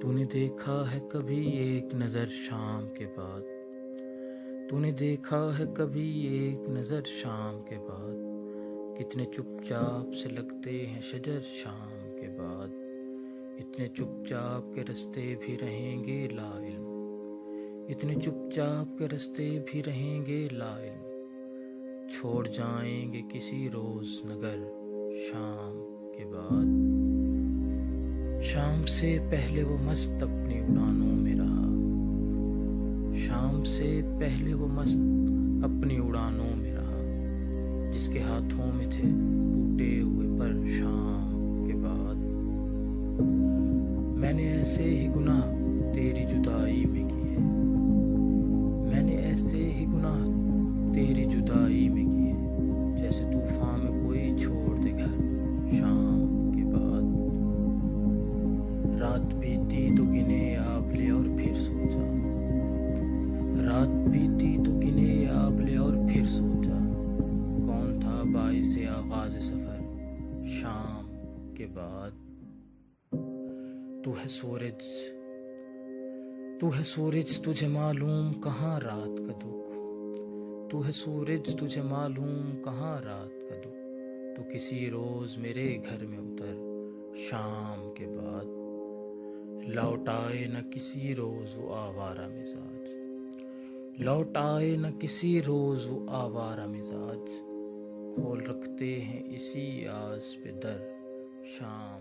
تو نے دیکھا ہے کبھی ایک نظر شام کے بعد، تو نے دیکھا ہے کبھی ایک نظر شام کے بعد، کتنے چپ چاپ سے لگتے ہیں شجر شام کے بعد، اتنے چپ چاپ کے رستے بھی رہیں گے لا علم، اتنے چپ چاپ کے رستے بھی رہیں گے لا علم، چھوڑ جائیں گے کسی روز نگر شام کے بعد۔ شام سے پہلے وہ مست اپنی اڑانوں میں رہا، شام سے پہلے وہ مست اپنی اڑانوں میں رہا، جس کے ہاتھوں میں تھے ٹوٹے ہوئے پر شام کے بعد۔ میں نے ایسے ہی گناہ تیری جدائی میں کیے، میں نے ایسے ہی گناہ تیری جدائی میں کیے، جیسے طوفان میں کوئی چھوڑ دے گھر شام کے بعد۔ رات بیتی تو گنے آپ لے اور پھر سوچا، رات بیتی تو گنے آپ لے اور پھر سوچا، کون تھا باعث آغاز سفر شام کے بعد۔ تو ہے سورج، تو ہے سورج، تجھے معلوم کہاں رات کا دکھ، تو ہے سورج، تجھے معلوم کہاں رات کا دکھ، تو کسی روز میرے گھر میں اتر شام کے بعد۔ لوٹ آئے نہ کسی روز وہ آوارہ مزاج، لوٹ آئے نہ کسی روز وہ آوارہ مزاج، کھول رکھتے ہیں اسی آس پہ در شام